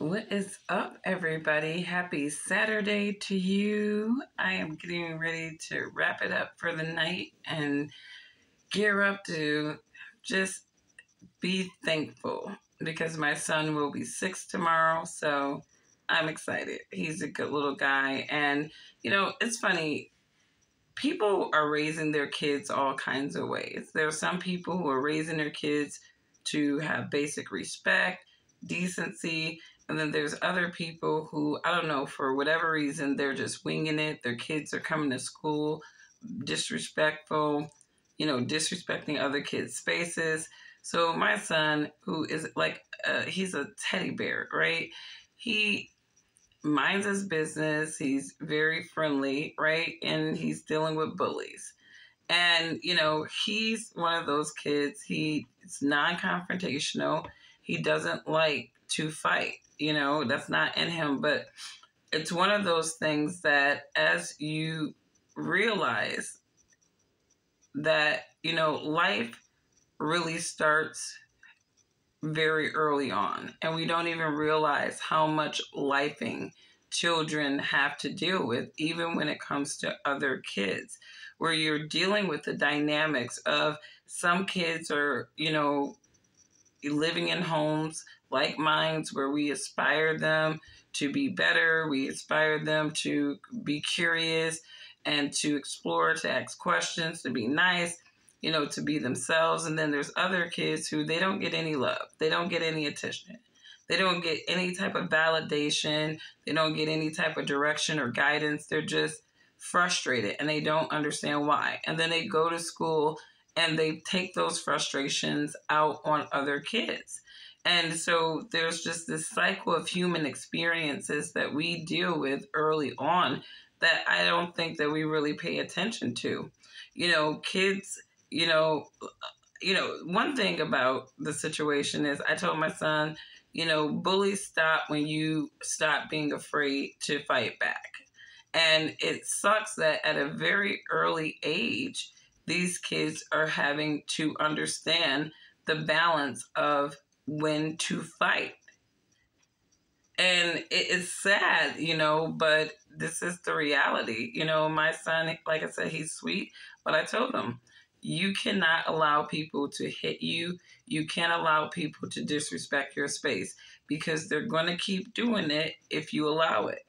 What is up, everybody? Happy Saturday to you. I am getting ready to wrap it up for the night and gear up to just be thankful because my son will be 6 tomorrow. So I'm excited. He's a good little guy. And, it's funny. People are raising their kids all kinds of ways. There are some people who are raising their kids to have basic respect, decency, and then there's other people who, I don't know, for whatever reason, they're just winging it. Their kids are coming to school disrespectful, disrespecting other kids' spaces. So my son, who is he's a teddy bear, right? He minds his business. He's very friendly, right? And he's dealing with bullies. And, he's one of those kids. He's non-confrontational. He doesn't like to fight. That's not in him. But it's one of those things that as you realize that, life really starts very early on. And we don't even realize how much lifing children have to deal with, even when it comes to other kids, where you're dealing with the dynamics of some kids are, living in homes like mine where we aspire them to be better. We aspire them to be curious and to explore, to ask questions, to be nice, to be themselves. And then there's other kids who they don't get any love. They don't get any attention. They don't get any type of validation. They don't get any type of direction or guidance. They're just frustrated and they don't understand why. And then they go to school and they take those frustrations out on other kids. And so there's just this cycle of human experiences that we deal with early on that I don't think that we really pay attention to. Kids, one thing about the situation is I told my son, bullies stop when you stop being afraid to fight back. And it sucks that at a very early age, these kids are having to understand the balance of when to fight. And it is sad, but this is the reality. My son, like I said, he's sweet, but I told him, you cannot allow people to hit you. You can't allow people to disrespect your space because they're going to keep doing it if you allow it.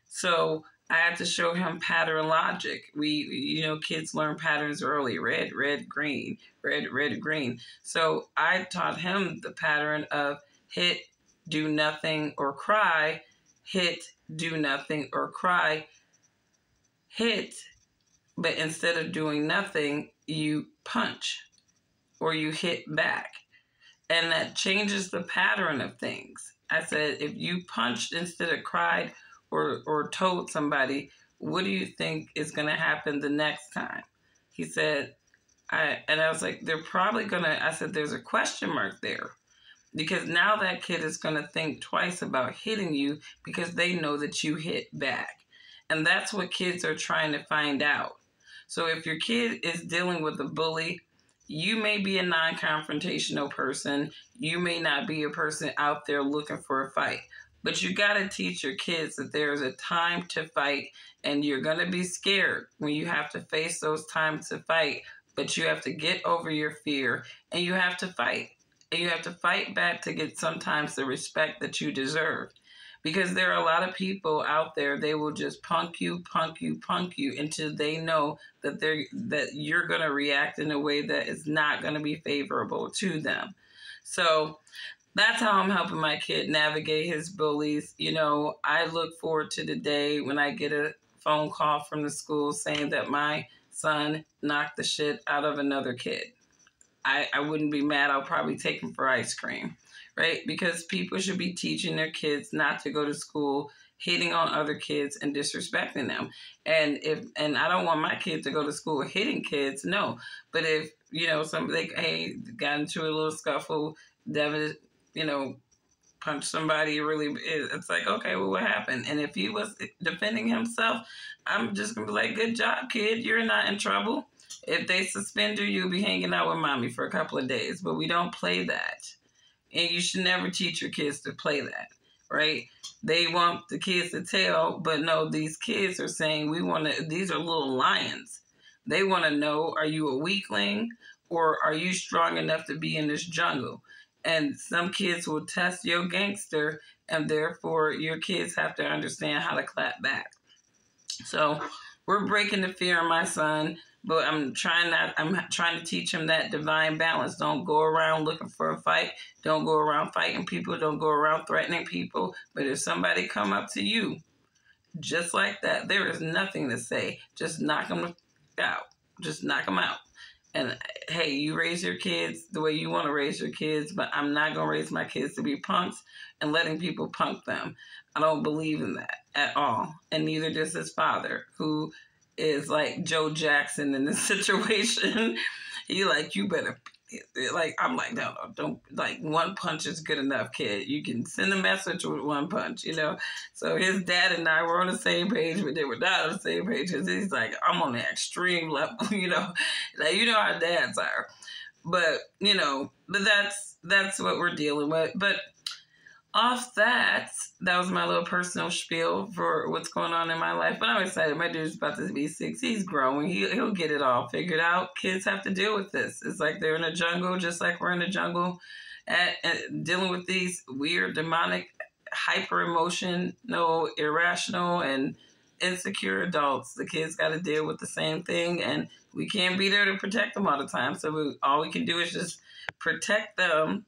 So I had to show him pattern logic. Kids learn patterns early. Red, red, green. Red, red, green. So I taught him the pattern of hit, do nothing, or cry. Hit, do nothing, or cry. Hit, but instead of doing nothing, you punch or you hit back. And that changes the pattern of things. I said, if you punched instead of cried or told somebody, what do you think is going to happen the next time? He said, I was like, they're probably going to, I said, there's a question mark there. Because now that kid is going to think twice about hitting you because they know that you hit back. And that's what kids are trying to find out. So if your kid is dealing with a bully, you may be a non-confrontational person. You may not be a person out there looking for a fight. But you got to teach your kids that there's a time to fight, and you're going to be scared when you have to face those times to fight. But you have to get over your fear, and you have to fight. And you have to fight back to get sometimes the respect that you deserve. Because there are a lot of people out there, they will just punk you until they know that you're going to react in a way that is not going to be favorable to them. So that's how I'm helping my kid navigate his bullies. I look forward to the day when I get a phone call from the school saying that my son knocked the shit out of another kid. I wouldn't be mad. I'll probably take him for ice cream, right? Because people should be teaching their kids not to go to school hitting on other kids and disrespecting them. And I don't want my kid to go to school hitting kids, no. But if, somebody, got into a little scuffle, Devin, punched somebody really, it's like, okay, well, what happened? And if he was defending himself, I'm just going to be like, good job, kid. You're not in trouble. If they suspend you, you'll be hanging out with mommy for a couple of days. But we don't play that. And you should never teach your kids to play that. right? They want the kids to tell, but no, these kids are saying, these are little lions. They want to know, are you a weakling or are you strong enough to be in this jungle? And some kids will test your gangster, and therefore your kids have to understand how to clap back. So we're breaking the fear of my son, but I'm trying to teach him that divine balance. Don't go around looking for a fight. Don't go around fighting people. Don't go around threatening people. But if somebody come up to you just like that, there is nothing to say. Just knock them out. Just knock them out. And hey, you raise your kids the way you want to raise your kids, but I'm not going to raise my kids to be punks and letting people punk them. I don't believe in that at all. And neither does his father, who is like Joe Jackson in this situation. He like, you better, like, I'm like, no, don't, like, one punch is good enough, kid. You can send a message with one punch, you know? So his dad and I were on the same page, but they were not on the same page. He's like, I'm on the extreme level, you know? Like, you know how dads are. But, you know, but that's what we're dealing with. But off that was my little personal spiel for what's going on in my life. But I'm excited. My dude's about to be 6. He's growing. He'll get it all figured out. Kids have to deal with this. It's like they're in a jungle, just like we're in a jungle, dealing with these weird, demonic, hyper emotional, irrational, and insecure adults. The kids got to deal with the same thing, and we can't be there to protect them all the time. So all we can do is just protect them,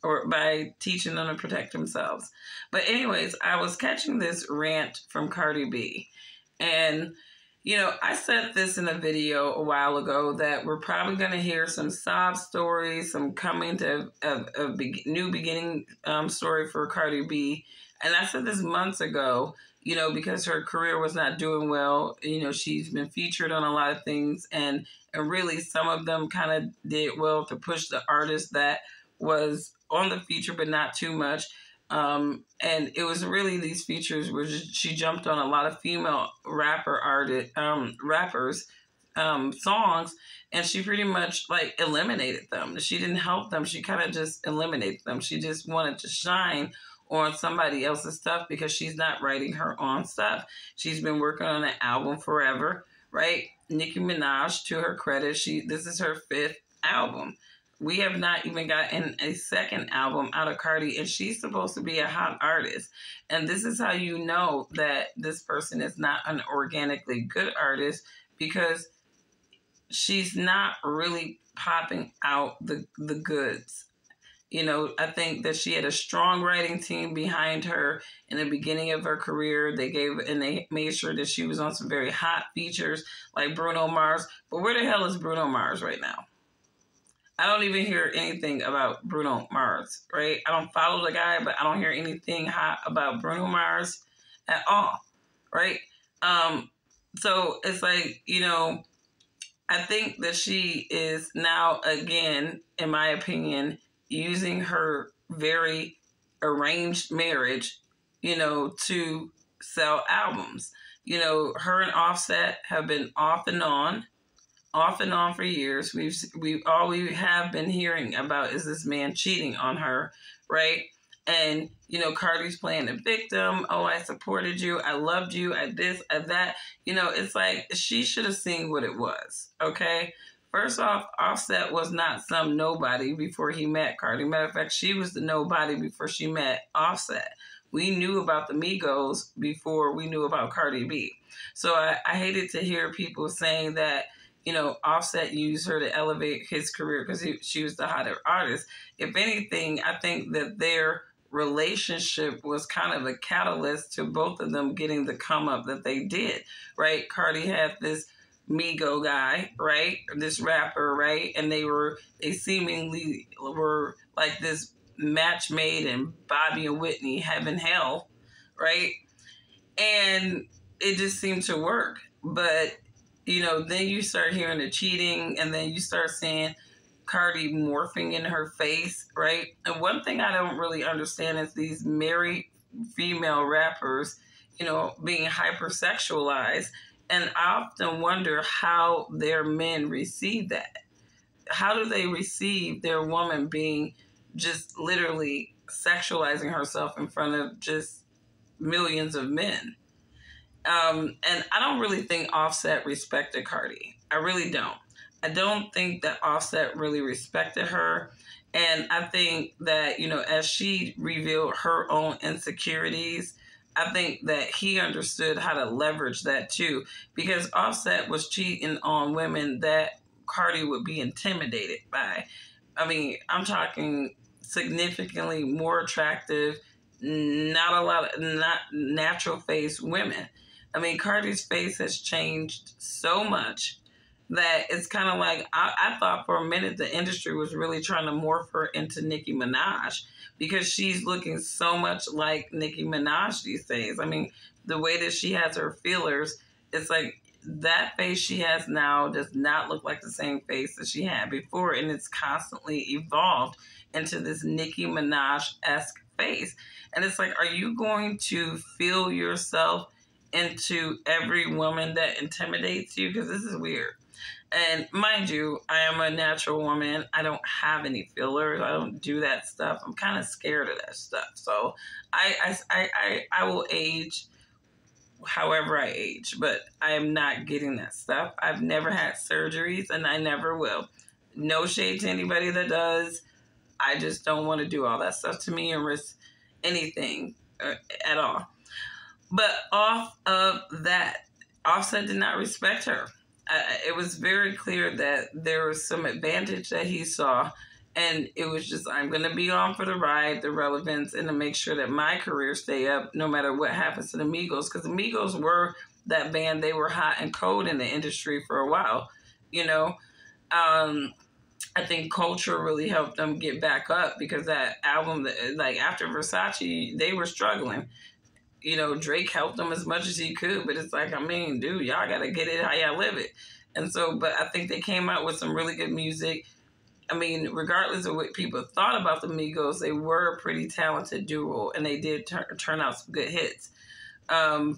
or by teaching them to protect themselves. But anyways, I was catching this rant from Cardi B. And, you know, I said this in a video a while ago that we're probably going to hear some sob stories, some coming to a new beginning story for Cardi B. And I said this months ago, you know, because her career was not doing well. You know, she's been featured on a lot of things. And really, some of them kind of did well to push the artist that was on the feature, but not too much. And it was really these features where she jumped on a lot of female rappers songs, and she pretty much like eliminated them. She didn't help them. She kind of just eliminated them. She just wanted to shine on somebody else's stuff because she's not writing her own stuff. She's been working on an album forever, right? Nicki Minaj, to her credit, this is her 5th album. We have not even gotten a 2nd album out of Cardi, and she's supposed to be a hot artist. And this is how you know that this person is not an organically good artist, because she's not really popping out the goods. You know, I think that she had a strong writing team behind her in the beginning of her career. They made sure that she was on some very hot features like Bruno Mars. But where the hell is Bruno Mars right now? I don't even hear anything about Bruno Mars, right? I don't follow the guy, but I don't hear anything hot about Bruno Mars at all, right? So it's like, you know, I think that she is now, again, in my opinion, using her very arranged marriage, you know, to sell albums. You know, her and Offset have been off and on for years. All we have been hearing about is this man cheating on her, right? And, you know, Cardi's playing the victim. Oh, I supported you. I loved you. I this, I that. You know, it's like she should have seen what it was, okay? First off, Offset was not some nobody before he met Cardi. Matter of fact, she was the nobody before she met Offset. We knew about the Migos before we knew about Cardi B. So I hated to hear people saying that, you know, Offset used her to elevate his career because she was the hotter artist. If anything, I think that their relationship was kind of a catalyst to both of them getting the come up that they did, right? Cardi had this Migo guy, right? This rapper, right? And they seemingly were like this match made in Bobby and Whitney Heaven Hell, right? And it just seemed to work. But, you know, then you start hearing the cheating, and then you start seeing Cardi morphing in her face, right? And one thing I don't really understand is these married female rappers, you know, being hypersexualized. And I often wonder how their men receive that. How do they receive their woman being just literally sexualizing herself in front of just millions of men. And I don't really think Offset respected Cardi. I really don't. I don't think that Offset really respected her. And I think that, as she revealed her own insecurities, I think that he understood how to leverage that too, because Offset was cheating on women that Cardi would be intimidated by. I mean, I'm talking significantly more attractive, not natural face women. I mean, Cardi's face has changed so much that it's kind of like, I thought for a minute the industry was really trying to morph her into Nicki Minaj, because she's looking so much like Nicki Minaj these days. I mean, the way that she has her feelers, it's like that face she has now does not look like the same face that she had before, and it's constantly evolved into this Nicki Minaj-esque face. And it's like, are you going to feel yourself into every woman that intimidates you? Because this is weird. And mind you, I am a natural woman. I don't have any fillers. I don't do that stuff. I'm kind of scared of that stuff. So I will age however I age, but I am not getting that stuff. I've never had surgeries, and I never will. No shade to anybody that does. I just don't want to do all that stuff to me and risk anything at all. But off of that, Offset did not respect her. It was very clear that there was some advantage that he saw, and it was just, I'm going to be on for the ride, the relevance, and to make sure that my career stay up no matter what happens to the Migos, because the Migos were that band. They were hot and cold in the industry for a while, I think culture really helped them get back up, because that album, like after Versace, they were struggling. Drake helped them as much as he could, but it's like, I mean, dude, y'all got to get it how y'all live it. And so, but I think they came out with some really good music. I mean, regardless of what people thought about the Migos, they were a pretty talented duo, and they did turn out some good hits. But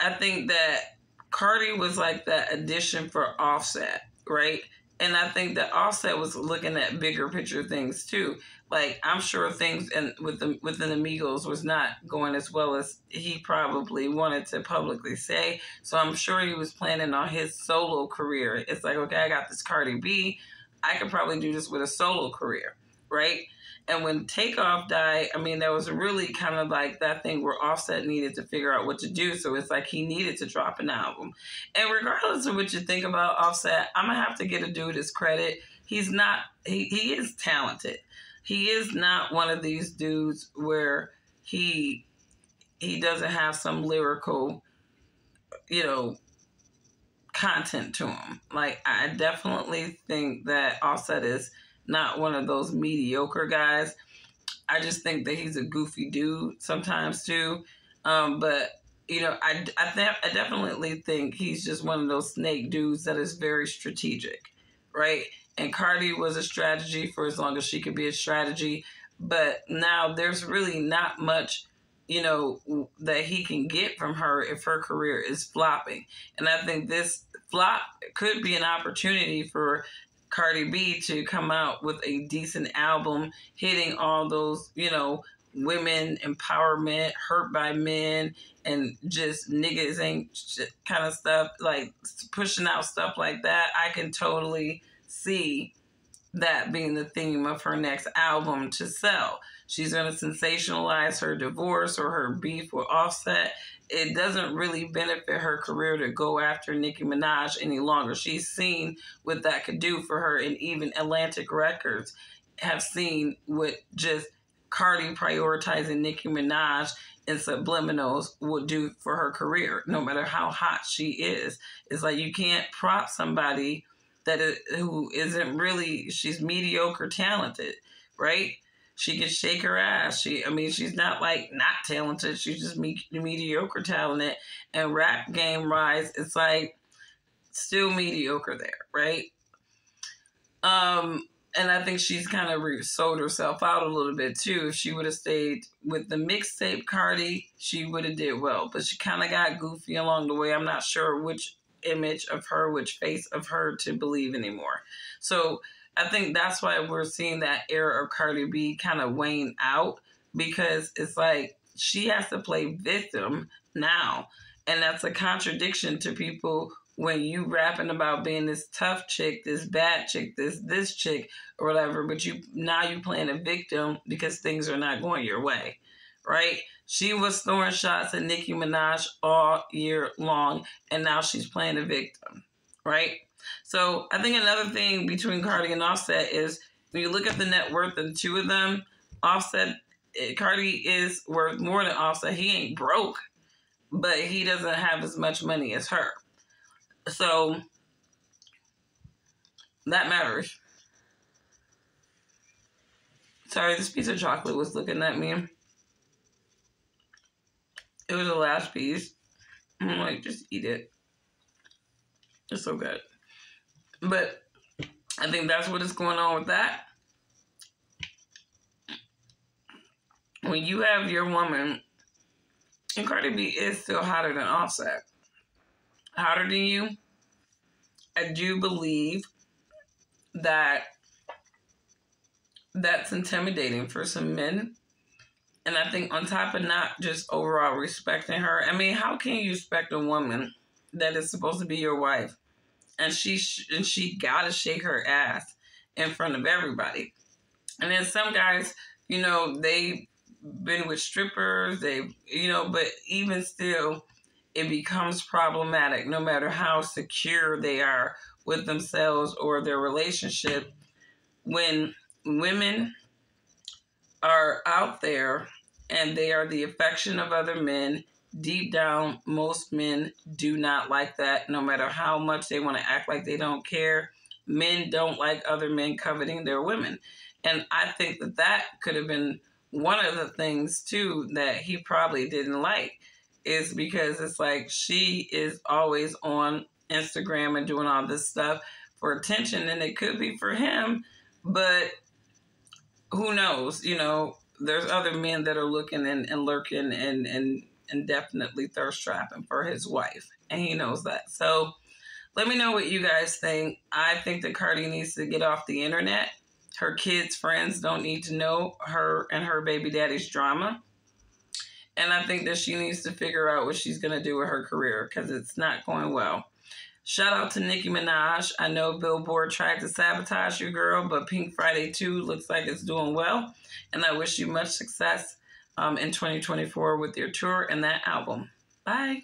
I think that Cardi was like that addition for Offset, right? And I think that Offset was looking at bigger picture things too. Like, I'm sure things within the Migos was not going as well as he probably wanted to publicly say. So I'm sure he was planning on his solo career. It's like, okay, I got this Cardi B. I could probably do this with a solo career, right? And when Takeoff died, I mean, that was really kind of like that thing where Offset needed to figure out what to do. So it's like he needed to drop an album. And regardless of what you think about Offset, I'm going to have to give a dude his credit. He's not, he is talented. He is not one of these dudes where he doesn't have some lyrical, content to him. Like, I definitely think that Offset is not one of those mediocre guys. I just think that he's a goofy dude sometimes too. But I definitely think he's just one of those snake dudes that is very strategic, right? And Cardi was a strategy for as long as she could be a strategy. But now there's really not much, that he can get from her if her career is flopping. And I think this flop could be an opportunity for Cardi B to come out with a decent album, hitting all those, women empowerment, hurt by men, and just niggas ain't shit kind of stuff, like pushing out stuff like that. I can totally see that being the theme of her next album to sell. She's going to sensationalize her divorce or her beef with Offset. It doesn't really benefit her career to go after Nicki Minaj any longer. She's seen what that could do for her, and even Atlantic Records have seen what just Cardi prioritizing Nicki Minaj and subliminals will do for her career, no matter how hot she is. It's like, you can't prop somebody who isn't really, she's mediocre talented, right? She can shake her ass. She's not like not talented. She's just mediocre talented. And rap game rise, it's like still mediocre there, right? And I think she's kind of sold herself out a little bit too. If she would have stayed with the mixtape Cardi, she would have did well. But she kind of got goofy along the way. I'm not sure which image of her, which face of her to believe anymore. So I think that's why we're seeing that era of Cardi B kind of wane out, because it's like she has to play victim now. And that's a contradiction to people when you rapping about being this tough chick, this bad chick, this chick or whatever, but you playing a victim because things are not going your way, right? She was throwing shots at Nicki Minaj all year long, and now she's playing a victim, right? So I think another thing between Cardi and Offset is when you look at the net worth of the two of them, Cardi is worth more than Offset. He ain't broke, but he doesn't have as much money as her. So that matters. Sorry, this piece of chocolate was looking at me. It was the last piece. I'm like, just eat it. It's so good. But I think that's what is going on with that. When you have your woman, and Cardi B is still hotter than Offset. Hotter than you. I do believe that that's intimidating for some men. And I think on top of not just overall respecting her, I mean, how can you respect a woman that is supposed to be your wife? And she gotta shake her ass in front of everybody. And then some guys, they've been with strippers, but even still, it becomes problematic no matter how secure they are with themselves or their relationship. When women are out there and they are the affection of other men, deep down, most men do not like that, no matter how much they want to act like they don't care. Men don't like other men coveting their women. And I think that could have been one of the things, too, that he probably didn't like, is because it's like she is always on Instagram and doing all this stuff for attention, and it could be for him, but who knows? There's other men that are looking and lurking and definitely thirst trapping for his wife, and he knows that. So let me know what you guys think. I think that Cardi needs to get off the internet. Her kids' friends don't need to know her and her baby daddy's drama. And I think that she needs to figure out what she's going to do with her career, because it's not going well. Shout out to Nicki Minaj. I know Billboard tried to sabotage your girl, but Pink Friday 2 looks like it's doing well. And I wish you much success in 2024 with your tour and that album. Bye.